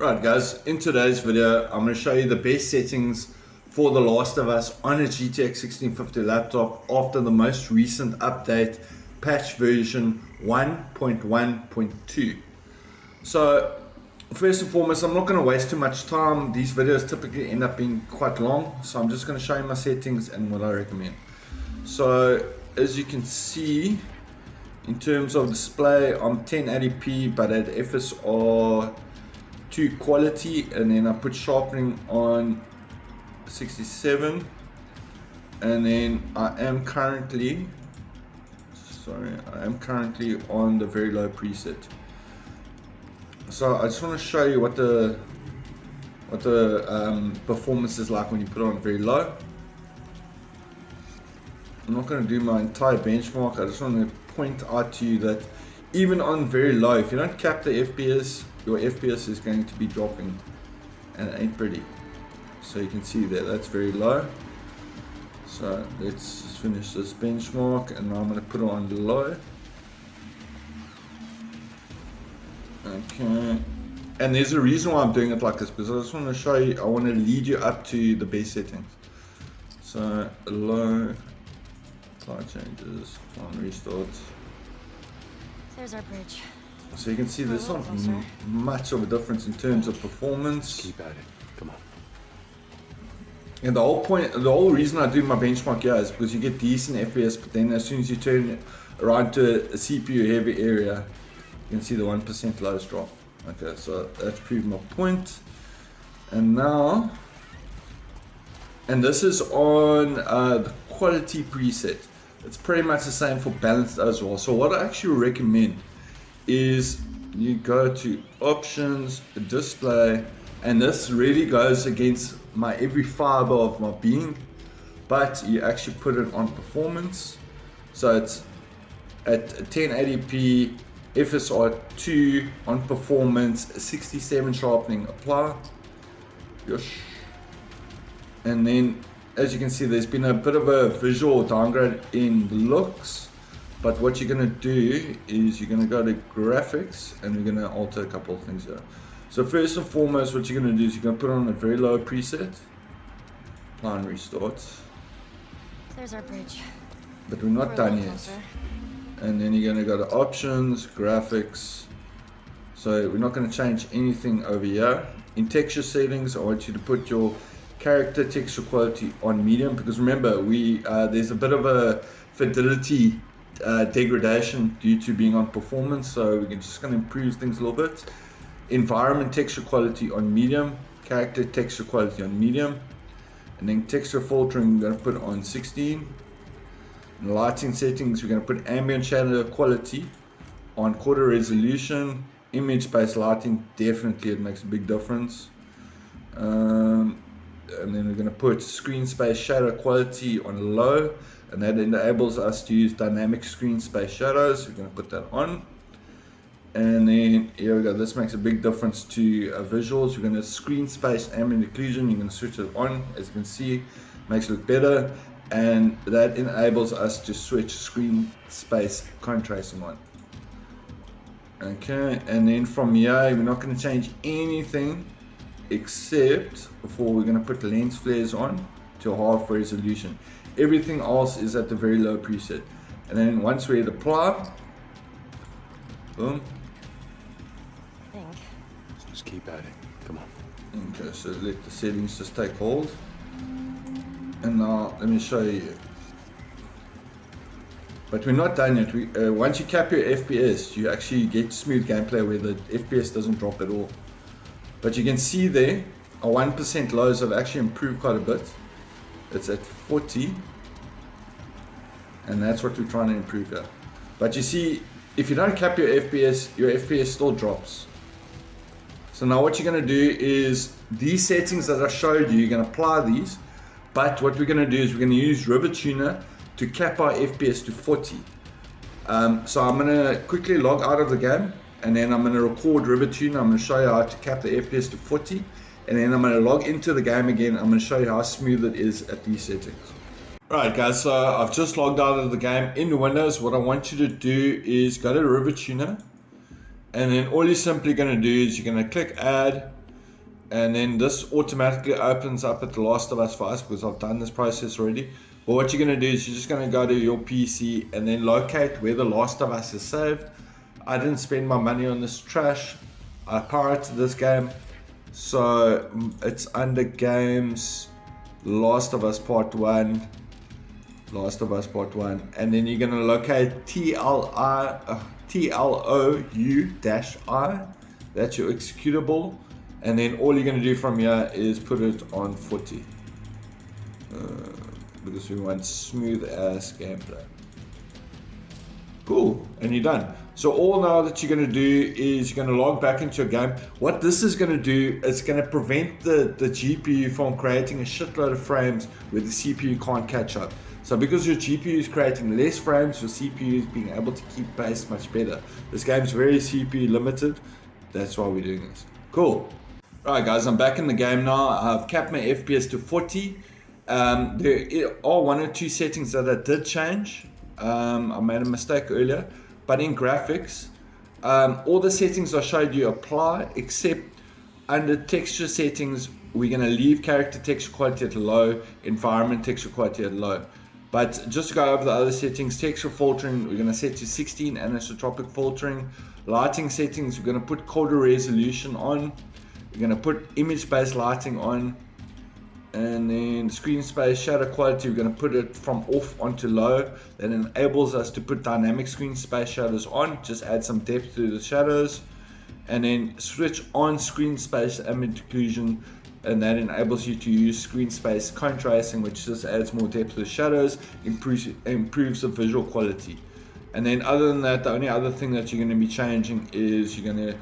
Right guys, in today's video I'm going to show you the best settings for The Last of Us on a GTX 1650 laptop after the most recent update, patch version 1.1.2. So first and foremost, I'm not going to waste too much time. These videos typically end up being quite long, so I'm just going to show you my settings and what I recommend. So as you can see, in terms of display, I'm 1080p but at FSR 2 quality, and then I put sharpening on 67, and then I am currently on the very low preset. So I just want to show you what the performance is like when you put it on very low. I'm not going to do my entire benchmark. I just want to point out to you that even on very low, if you don't cap the FPS, your FPS is going to be dropping, and it ain't pretty. So you can see there, that's very low. So let's just finish this benchmark, and now I'm going to put it on low. Okay, and there's a reason why I'm doing it like this, because I just want to show you, I want to lead you up to the base settings. So low, apply changes, on restart. There's our bridge. So you can see there's not much of a difference in terms of performance. Keep at it. Come on. And the whole reason I do my benchmark here is because you get decent FPS, but then as soon as you turn it around to a CPU heavy area, you can see the 1% lows drop. Okay, so that's proved my point. And now, and this is on the quality preset. It's pretty much the same for balanced as well. So what I actually recommend is you go to options, display, and this really goes against my every fiber of my being, but you actually put it on performance. So it's at 1080p, FSR 2 on performance, 67 sharpening, apply. Yosh. And then as you can see, there's been a bit of a visual downgrade in looks, but what you're going to do is you're going to go to graphics, and we're going to alter a couple of things here. So first and foremost, what you're going to do is you're going to put on a very low preset, apply and restart. There's our bridge. But we're not done yet. And then you're going to go to options, graphics. So we're not going to change anything over here. In texture settings, I want you to put your character texture quality on medium, because remember, there's a bit of a fidelity degradation due to being on performance, so we're just going to improve things a little bit. Environment texture quality on medium, character texture quality on medium, and then texture filtering we're going to put on 16. In lighting settings, we're going to put ambient shadow quality on quarter resolution. Image based lighting, definitely it makes a big difference. And then we're going to put screen space shadow quality on low, and that enables us to use dynamic screen space shadows. We're going to put that on, and then here we go. This makes a big difference to visuals. We're going to screen space ambient occlusion. You're going to switch it on. As you can see, makes it look better, and that enables us to switch screen space contrasting on. Okay, and then from here we're not going to change anything except before we're going to put lens flares on to half resolution. Everything else is at the very low preset. And then once we hit apply, boom. I think. Just keep at it. Come on. Okay, so let the settings just take hold. And now let me show you. But we're not done yet. Once you cap your FPS, you actually get smooth gameplay where the FPS doesn't drop at all. But you can see there, our 1% lows have actually improved quite a bit. It's at 40, and that's what we're trying to improve here. But you see, if you don't cap your FPS still drops. So now what you're going to do is, these settings that I showed you, you're going to apply these, but what we're going to do is we're going to use River Tuner to cap our FPS to 40. So I'm going to quickly log out of the game, and then I'm going to record River Tuner. I'm going to show you how to cap the FPS to 40, and then I'm going to log into the game again. I'm going to show you how smooth it is at these settings. Alright guys, so I've just logged out of the game. In Windows, what I want you to do is go to River Tuner, and then all you're simply going to do is you're going to click add, and then this automatically opens up at The Last of Us for us because I've done this process already. But what you're going to do is you're just going to go to your PC and then locate where The Last of Us is saved. I didn't spend my money on this trash. I pirated this game, so it's under Games, Last of Us Part 1, Last of Us Part 1, and then you're going to locate TLOU-I, that's your executable, and then all you're going to do from here is put it on 40, because we want smooth ass gameplay. Cool, and you're done. So all now that you're going to do is you're going to log back into your game. What this is going to do is going to prevent the GPU from creating a shitload of frames where the CPU can't catch up. So because your GPU is creating less frames, your CPU is being able to keep pace much better. This game's very CPU limited. That's why we're doing this. Cool. Alright guys, I'm back in the game now. I've capped my FPS to 40. There are one or two settings that I did change. I made a mistake earlier, but in graphics, all the settings I showed you apply, except under texture settings, we're going to leave character texture quality at low, environment texture quality at low. But just to go over the other settings, texture filtering, we're going to set to 16, anisotropic filtering. Lighting settings, we're going to put color resolution on. We're going to put image-based lighting on. And then screen space, shadow quality, we're going to put it from off onto low. That enables us to put dynamic screen space shadows on, just add some depth to the shadows. And then switch on screen space ambient occlusion, and that enables you to use screen space contrasting, which just adds more depth to the shadows, improves the visual quality. And then other than that, the only other thing that you're going to be changing is you're going to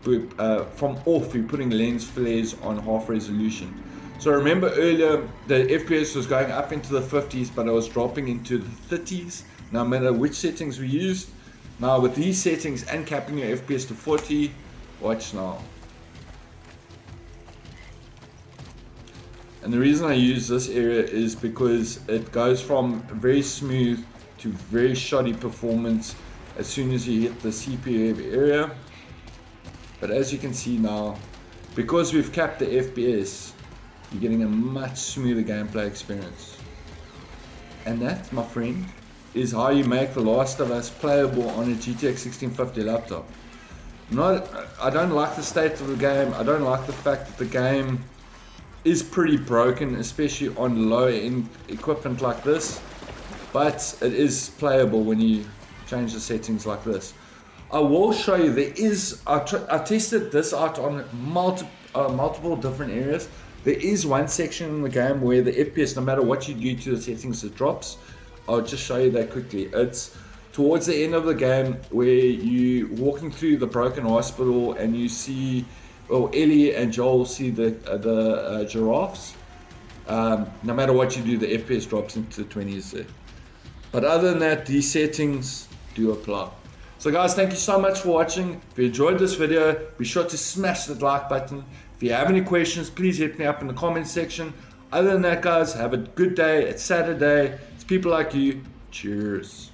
put, from off, you're putting lens flares on half resolution. So remember earlier, the FPS was going up into the 50s, but I was dropping into the 30s. No matter which settings we used. Now with these settings and capping your FPS to 40, watch now. And the reason I use this area is because it goes from very smooth to very shoddy performance as soon as you hit the CPU heavy area. But as you can see now, because we've capped the FPS, you're getting a much smoother gameplay experience. And that, my friend, is how you make The Last of Us playable on a GTX 1650 laptop. I don't like the state of the game. I don't like the fact that the game is pretty broken, especially on low-end equipment like this. But it is playable when you change the settings like this. I will show you, I tested this out on multiple different areas. There is one section in the game where the FPS, no matter what you do to the settings, it drops. I'll just show you that quickly. It's towards the end of the game where you're walking through the broken hospital and you see, well, Ellie and Joel see the giraffes. No matter what you do, the FPS drops into the 20s there. But other than that, these settings do apply. So guys, thank you so much for watching. If you enjoyed this video, be sure to smash that like button. If you have any questions, please hit me up in the comment section. Other than that, guys, have a good day. It's Saturday. It's people like you. Cheers.